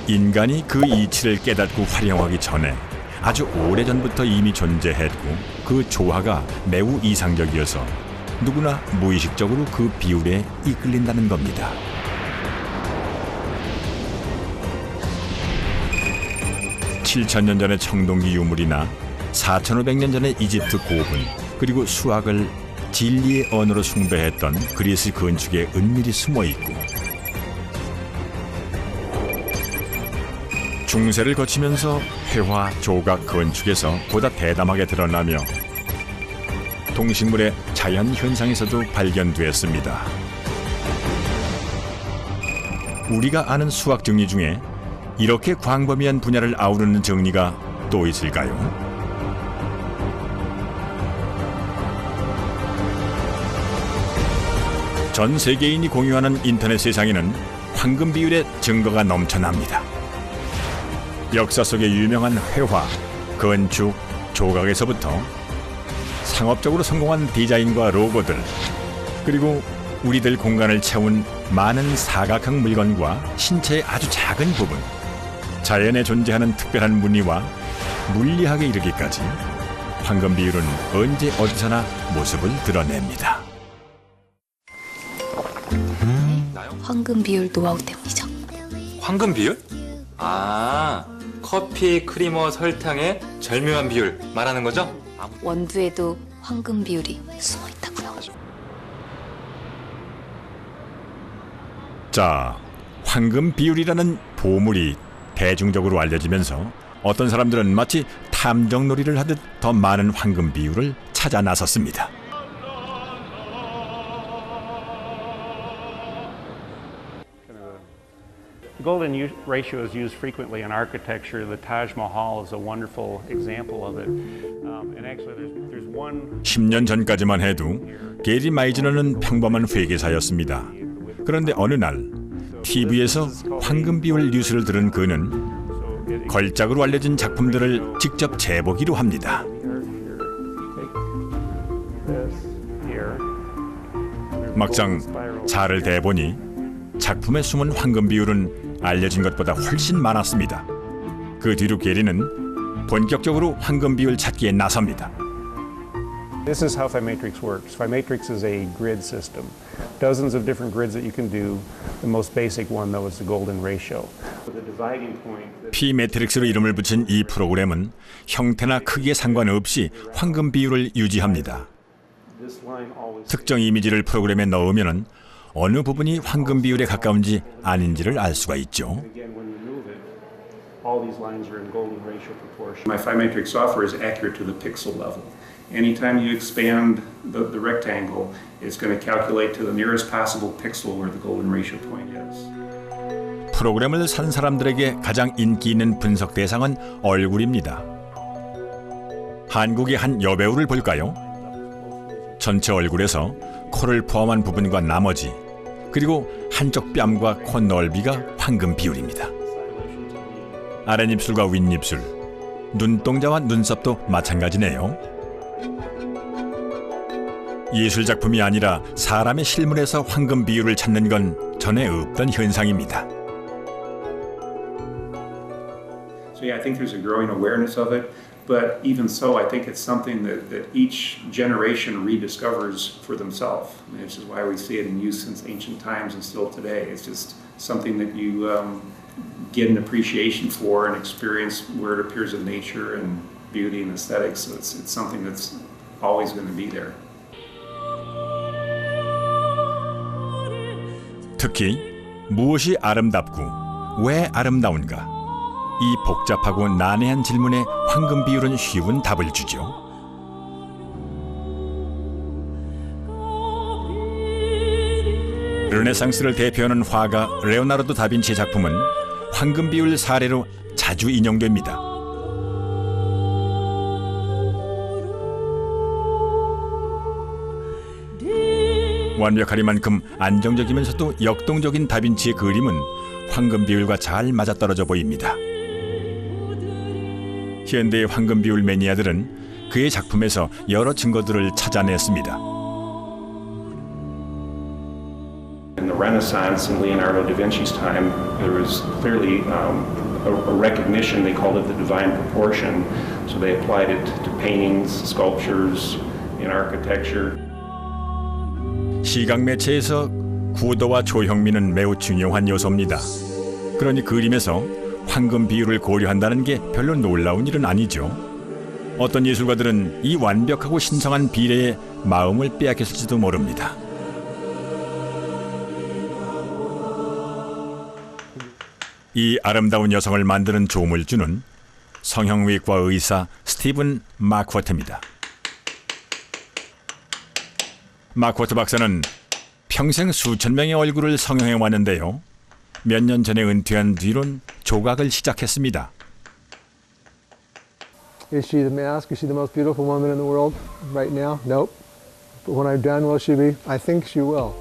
인간이 그 이치를 깨닫고 활용하기 전에 아주 오래전부터 이미 존재했고 그 조화가 매우 이상적이어서 누구나 무의식적으로 그 비율에 이끌린다는 겁니다. (7,000년) 전의 청동기 유물이나 (4,500년) 전의 이집트 고분, 그리고 수학을 진리의 언어로 숭배했던 그리스 건축에 은밀히 숨어있고 중세를 거치면서 회화, 조각 건축에서 보다 대담하게 드러나며 동식물의 자연 현상에서도 발견되었습니다. 우리가 아는 수학 정리 중에 이렇게 광범위한 분야를 아우르는 정리가 또 있을까요? 전 세계인이 공유하는 인터넷 세상에는 황금 비율의 증거가 넘쳐납니다. 역사 속의 유명한 회화, 건축, 조각에서부터 상업적으로 성공한 디자인과 로고들, 그리고 우리들 공간을 채운 많은 사각형 물건과 신체의 아주 작은 부분, 자연에 존재하는 특별한 무늬와 물리학에 이르기까지 황금 비율은 언제 어디서나 모습을 드러냅니다. 황금 비율 노하우 때문이죠. 황금 비율? 아, 커피, 크리머, 설탕의 절묘한 비율 말하는 거죠? 원두에도 황금 비율이 숨어 있다고요. 자, 황금 비율이라는 보물이 대중적으로 알려지면서 어떤 사람들은 마치 탐정놀이를 하듯 더 많은 황금 비율을 찾아 나섰습니다. The golden ratio is used frequently in architecture. The Taj Mahal is a wonderful example of it. And actually, there's one. 10년 전까지만 해도 게리 마이즈너는 평범한 회계사였습니다. 그런데 어느 날 TV에서 황금 비율 뉴스를 들은 그는 걸작으로 알려진 작품들을 직접 재보기로 합니다. 막상 자를 대보니 작품에 숨은 황금 비율은 알려진 것보다 훨씬 많았습니다. 그 뒤로 게리는 본격적으로 황금 비율 찾기에 나섭니다. This is how Phymatrix works. Phymatrix is a grid system. Dozens of different grids that you can do. The most basic one, though, is the golden ratio. The dividing point. 피 매트릭스로 이름을 붙인 이 프로그램은 형태나 크기에 상관없이 황금 비율을 유지합니다. 특정 이미지를 프로그램에 넣으면 어느 부분이 황금 비율에 가까운지 아닌지를 알 수가 있죠. All these lines are in golden ratio proportion. My Phymatrix software is accurate to the pixel level. Anytime you expand the rectangle, it's going to calculate to the nearest possible pixel where the golden ratio point is. 프로그램을 산 사람들에게 가장 인기 있는 분석 대상은 얼굴입니다. 한국의 한 여배우를 볼까요? 전체 얼굴에서 코를 포함한 부분과 나머지, 그리고 한쪽 뺨과 코 넓이가 황금 비율입니다. 아랫입술과 윗입술, 눈동자와 눈썹도 마찬가지네요. 예술작품이 아니라 사람의 실물에서 황금 비율을 찾는 건 전에 없던 현상입니다. So yeah, I think there's a growing awareness of it, but even so, I think it's something that each generation rediscovers for themselves. I mean, this is why we see it in use since ancient times and still today. It's just something that you get an appreciation for and experience where it appears in nature and beauty and aesthetics. So it's something that's always going to be there. 특히 무엇이 아름답고 왜 아름다운가? 이 복잡하고 난해한 질문에 황금 비율은 쉬운 답을 주죠. 르네상스를 대표하는 화가 레오나르도 다빈치의 작품은 황금 비율 사례로 자주 인용됩니다. 완벽하리만큼 안정적이면서도 역동적인 다빈치의 그림은 황금 비율과 잘 맞아떨어져 보입니다. 현대의 황금 비율 매니아들은 그의 작품에서 여러 증거들을 찾아냈습니다. In the Renaissance in Leonardo da Vinci's time, there was clearly a recognition, they called it the divine proportion, so they applied it to paintings, sculptures, in architecture. 시각 매체에서 구도와 조형미는 매우 중요한 요소입니다. 그러니 그림에서 황금 비율을 고려한다는 게 별로 놀라운 일은 아니죠. 어떤 예술가들은 이 완벽하고 신성한 비례에 마음을 빼앗겼을지도 모릅니다. 이 아름다운 여성을 만드는 조물주는 성형외과 의사 스티븐 마쿼트입니다. 마쿼트 박사는 평생 수천 명의 얼굴을 성형해 왔는데요. 몇 년 전에 은퇴한 뒤론 조각을 시작했습니다. Is she the mask? Is she the most beautiful woman in the world right now? Nope. But when I'm done, will she be? I think she will.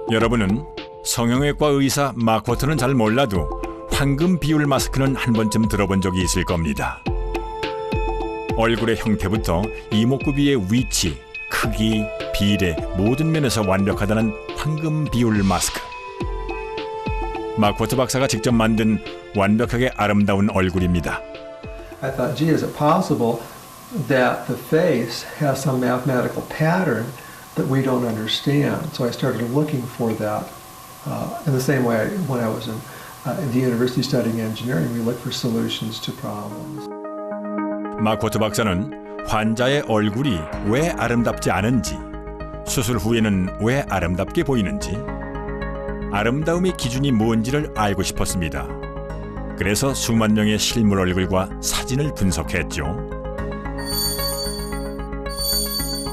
여러분은 성형외과 의사 마쿼트는 잘 몰라도 황금 비율 마스크는 한 번쯤 들어본 적이 있을 겁니다. 얼굴의 형태부터 이목구비의 위치, 크기, 비례 모든 면에서 완벽하다는 황금 비율 마스크. 마쿼트 박사가 직접 만든 완벽하게 아름다운 얼굴입니다. I thought, gee, is it possible that the face has some mathematical pattern that we don't understand? So I started looking for that. In the same way, when I was in the university studying engineering, we look for solutions to problems. 마코트 박사는 환자의 얼굴이 왜 아름답지 않은지, 수술 후에는 왜 아름답게 보이는지, 아름다움의 기준이 뭔지를 알고 싶었습니다. 그래서 수만 명의 실물 얼굴과 사진을 분석했죠.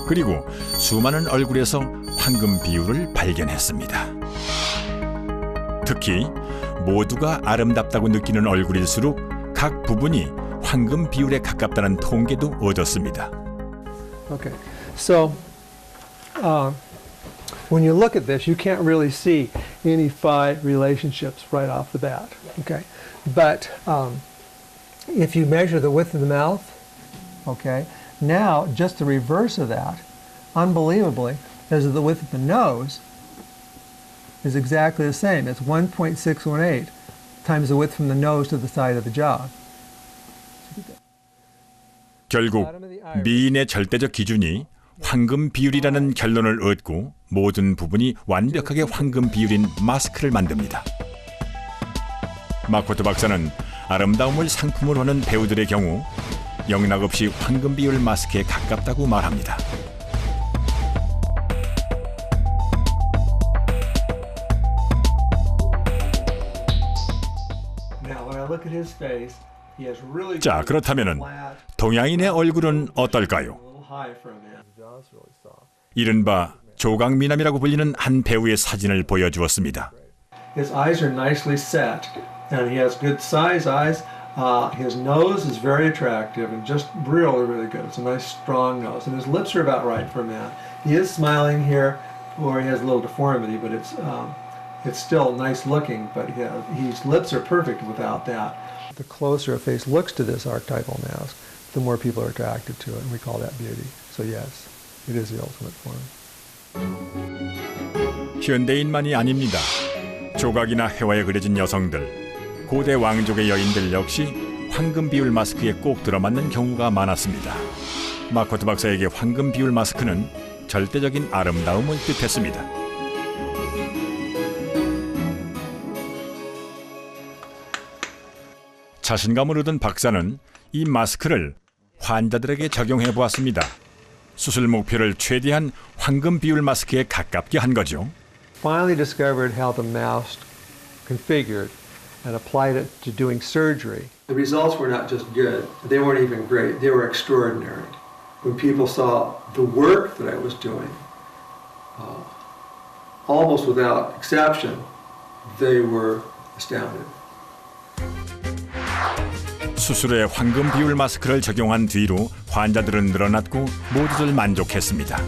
그리고 수많은 얼굴에서 황금 비율을 발견했습니다. 특히 모두가 아름답다고 느끼는 얼굴일수록 각 부분이 황금 비율에 가깝다는 통계도 얻었습니다. Okay, so when you look at this, you can't really see any phi relationships right off the bat. Okay, but if you measure the width of the mouth, okay, now just the reverse of that, unbelievably, is the width of the nose is exactly the same. It's 1.618 times the width from the nose to the side of the jaw. 결국 미인의 절대적 기준이 황금 비율이라는 결론을 얻고 모든 부분이 완벽하게 황금 비율인 마스크를 만듭니다. 마코트 박사는 아름다움을 상품으로 하는 배우들의 경우 영락없이 황금 비율 마스크에 가깝다고 말합니다. 자, 그렇다면은 동양인의 얼굴은 어떨까요? 이른바 조각미남이라고 불리는 한 배우의 사진을 보여주었습니다. His eyes are nicely set, and he has good size eyes. His nose is very attractive and just really, really good. It's a nice, strong nose, and his lips are about right for a man. He is smiling here, or he has a little deformity, but it's still nice looking. But his lips are perfect without that. The closer a face looks to this archetypal mask, the more people are attracted to it, and we call that beauty. So yes, it is the ultimate form. 현대인만이 아닙니다. 조각이나 회화에 그려진 여성들, 고대 왕족의 여인들 역시 황금 비율 마스크에 꼭 들어맞는 경우가 많았습니다. 마코트 박사에게 황금 비율 마스크는 절대적인 아름다움을 뜻했습니다. 자신감을 얻은 박사는 이 마스크를 환자들에게 적용해 보았습니다. 수술 목표를 최대한 황금 비율 마스크에 가깝게 한 거죠. Finally discovered how the mask configured and applied it to doing surgery. The results were not just good, they weren't even great, they were extraordinary. When people saw the work that I was doing, almost without exception, they were astounded. 수술에 황금 비율 마스크를 적용한 뒤로 환자들은 늘어났고 모두들 만족했습니다.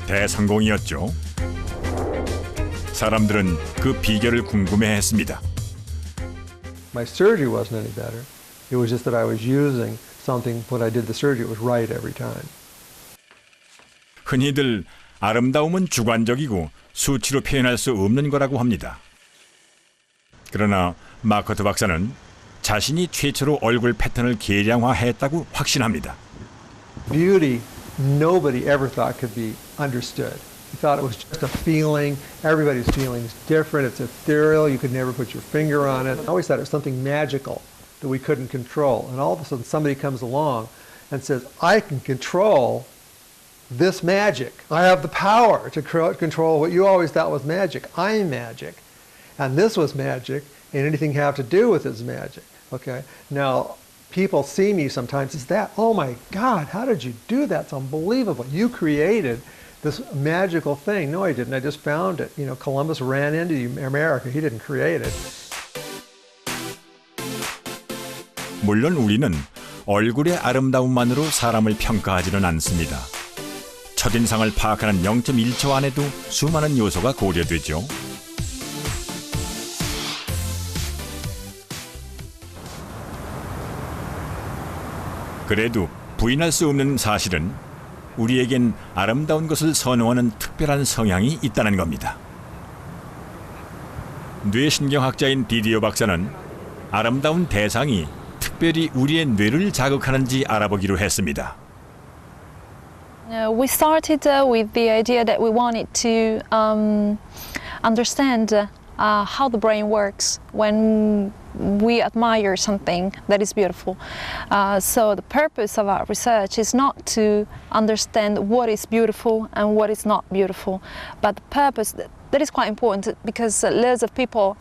대성공이었죠. 사람들은 그 비결을 궁금해했습니다. My surgery wasn't any better. It was just that I was using something when I did the surgery, it was right every time. 흔히들 아름다움은 주관적이고 수치로 표현할 수 없는 거라고 합니다. 그러나 마커트 박사는 자신이 최초로 얼굴 패턴을 계량화했다고 확신합니다. Beauty, nobody ever thought could be understood. You thought it was just a feeling. Everybody's feeling is different. It's ethereal. You could never put your finger on it. I always thought it was something magical that we couldn't control. And all of a sudden somebody comes along and says, I can control this magic. I have the power to control what you always thought was magic. I'm magic. And this was magic, and anything have to do with is magic. Okay? Now, people see me sometimes as that. Oh my God, how did you do that? It's unbelievable. You created this magical thing. No, I didn't. I just found it. You know, Columbus ran into America. He didn't create it. 물론 우리는 얼굴의 아름다움만으로 사람을 평가하지는 않습니다. 첫인상을 파악하는 0.1초 안에도 수많은 요소가 고려되죠. 그래도 부인할 수 없는 사실은 우리에겐 아름다운 것을 선호하는 특별한 성향이 있다는 겁니다. 뇌신경학자인 디디어 박사는 아름다운 대상이 특별히 우리의 뇌를 자극하는지 알아보기로 했습니다. We started with the idea that we wanted to understand how the brain works when we admire something that is beautiful. So the purpose of our research is not to understand what is beautiful and what is not beautiful, but the purpose that is quite important because loads of people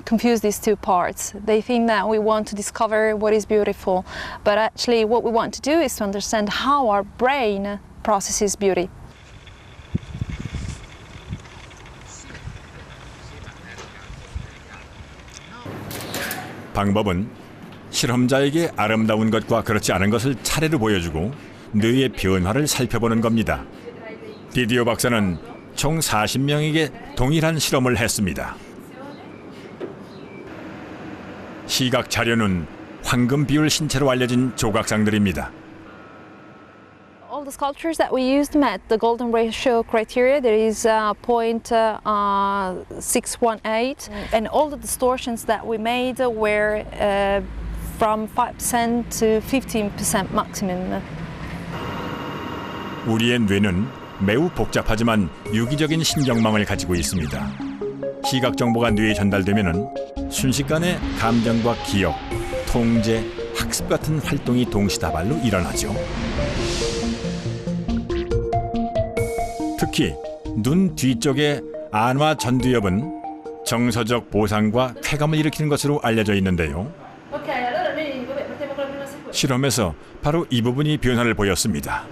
confuse these two parts. They think that we want to discover what is beautiful, but actually what we want to do is to understand how our brain processes beauty. 방법은 실험자에게 아름다운 것과 그렇지 않은 것을 차례로 보여주고 뇌의 변화를 살펴보는 겁니다. 디디어 박사는 총 40명에게 동일한 실험을 했습니다. 시각 자료는 황금 비율 신체로 알려진 조각상들입니다. All the sculptures that we used met the golden ratio criteria. There is 0.618, and all the distortions that we made were from 5% to 15% maximum. 우리의 뇌는 매우 복잡하지만 유기적인 신경망을 가지고 있습니다. 시각 정보가 뇌에 전달되면은 순식간에 감정과 기억, 통제, 학습 같은 활동이 동시다발로 일어나죠. 특히 눈 뒤쪽의 안화 전두엽은 정서적 보상과 쾌감을 일으키는 것으로 알려져 있는데요. 실험에서 바로 이 부분이 변화를 보였습니다.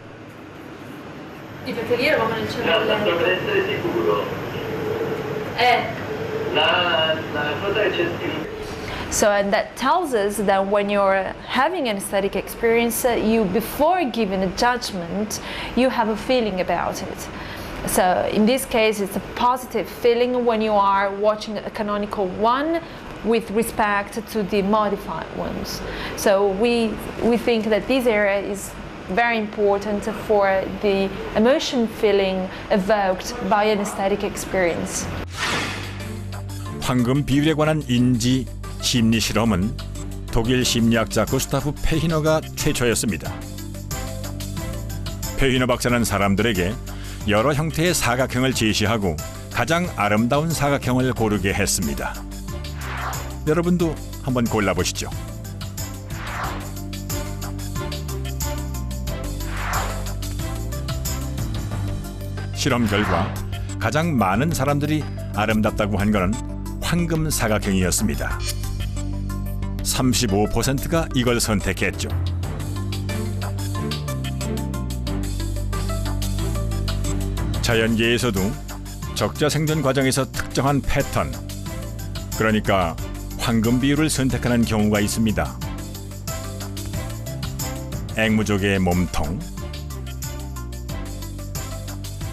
So and that tells us that when you're having an aesthetic experience, you before giving a judgment, you have a feeling about it. So in this case, it's a positive feeling when you are watching a canonical one with respect to the modified ones. So we think that this area is very important for the emotion feeling evoked by an aesthetic experience. 황금 비율에 관한 인지 심리 실험은 독일 심리학자 구스타프 페히너가 최초였습니다. 페히너 박사는 사람들에게 여러 형태의 사각형을 제시하고 가장 아름다운 사각형을 고르게 했습니다. 여러분도 한번 골라보시죠. 실험 결과 가장 많은 사람들이 아름답다고 한 것은 황금 사각형이었습니다. 35%가 이걸 선택했죠. 자연계에서도 적자 생존 과정에서 특정한 패턴, 그러니까 황금 비율을 선택하는 경우가 있습니다. 앵무족의 몸통,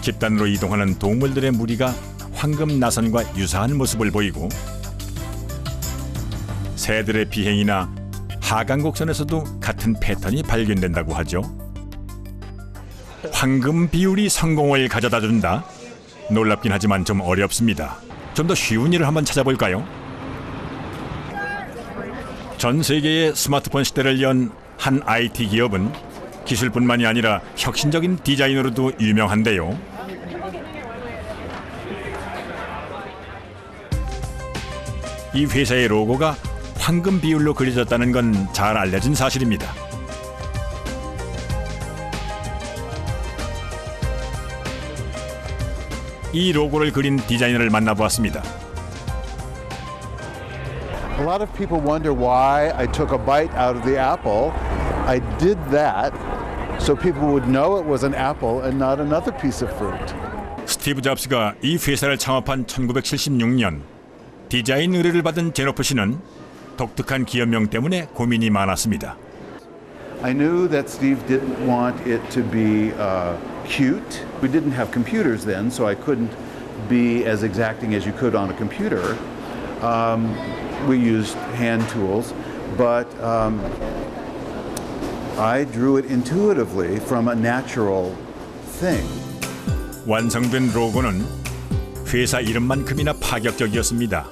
집단으로 이동하는 동물들의 무리가 황금 나선과 유사한 모습을 보이고, 새들의 비행이나 하강 곡선에서도 같은 패턴이 발견된다고 하죠. 황금 비율이 성공을 가져다 준다. 놀랍긴 하지만 좀 어렵습니다. 좀 더 쉬운 일을 한번 찾아볼까요? 전 세계의 스마트폰 시대를 연 한 IT 기업은 기술뿐만이 아니라 혁신적인 디자인으로도 유명한데요. 이 회사의 로고가 황금 비율로 그려졌다는 건 잘 알려진 사실입니다. 이 로고를 그린 디자이너를 만나보았습니다. A lot of people wonder why I took a bite out of the apple. I did that so people would know it was an apple and not another piece of fruit. 스티브 잡스가 이 회사를 창업한 1976년 디자인 의뢰를 받은 제노프 씨는 독특한 기업명 때문에 고민이 많았습니다. I knew that Steve didn't want it to be cute. We didn't have computers then, so I couldn't be as exacting as you could on a computer. We used hand tools, but I drew it intuitively from a natural thing. 완성된 로고는 회사 이름만큼이나 파격적이었습니다.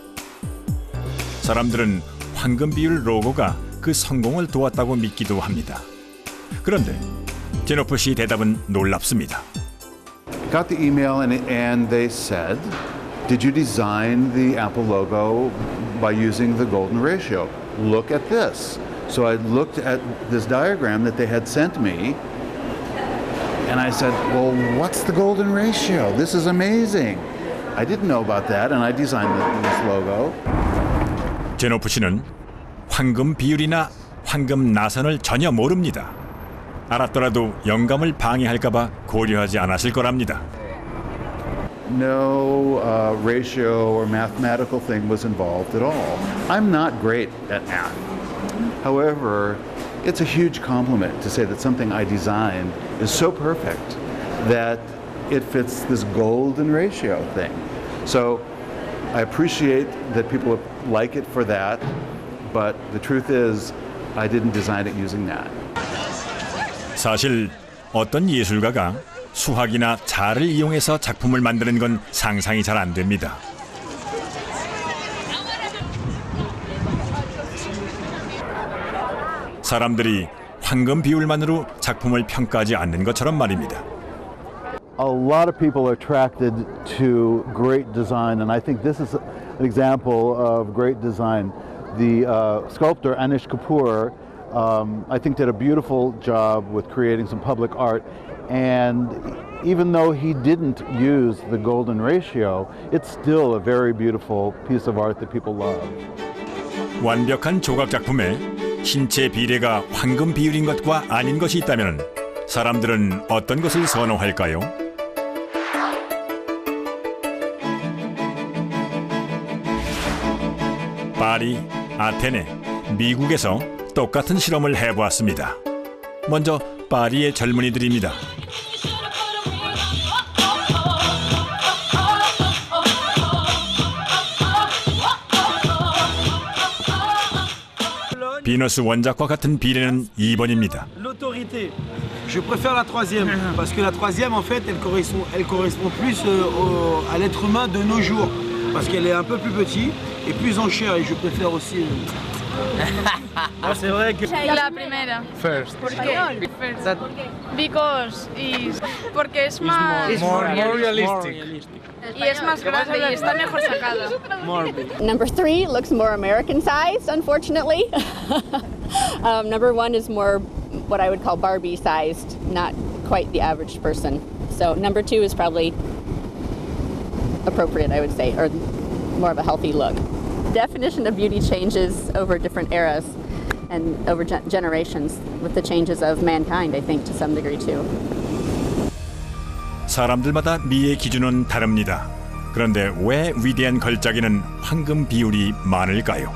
사람들은 황금 비율 로고가 그 성공을 도왔다고 믿기도 합니다. 그런데 제노프 씨 대답은 놀랍습니다. Got the email and they said, "Did you design the Apple logo by using the golden ratio? Look at this." So I looked at this diagram that they had sent me, and I said, "Well, what's the golden ratio? This is amazing." I didn't know about that, and I designed this logo. 제노프 씨는 황금 비율이나 황금 나선을 전혀 모릅니다. 알았더라도 영감을 방해할까봐 고려하지 않았을 거랍니다. No ratio or mathematical thing was involved at all. I'm not great at math. However, it's a huge compliment to say that something I designed is so perfect that it fits this golden ratio thing. So I appreciate that people like it for that, but the truth is I didn't design it using that. 사실 어떤 예술가가 수학이나 자를 이용해서 작품을 만드는 건 상상이 잘 안 됩니다. 사람들이 황금 비율만으로 작품을 평가하지 않는 것처럼 말입니다. A lot of people are attracted to great design, and I think this is an example of great design. The sculptor Anish Kapoor, I think, did a beautiful job with creating some public art, and even though he didn't use the golden ratio, it's still a very beautiful piece of art that people love. 완벽한 조각 작품에 신체 비례가 황금 비율인 것과 아닌 것이 있다면 사람들은 어떤 것을 선호할까요? 파리, 아테네, 미국에서 똑같은 실험을 해보았습니다. 먼저 파리의 젊은이들입니다. 비너스 원작과 같은 비례는 2번입니다. L'autorité. Je préfère la troisième parce que la troisième en fait elle correspond plus à l'être humain de nos jours parce qu'elle est un peu plus petite et plus en chair et je préfère aussi. C'est vrai que La primera. first. ¿Por qué? First. Because is porque es más More realistic. y es más grande y está mejor sacada. Number 3 looks more American-sized, unfortunately. Number 1 is more what I would call Barbie-sized, not quite the average person. So number 2 is probably appropriate, I would say, or more of a healthy look. Definition of beauty changes over different eras and over generations with the changes of mankind, I think, to some degree too. 사람들마다 미의 기준은 다릅니다. 그런데 왜 위대한 걸작에는 황금 비율이 많을까요?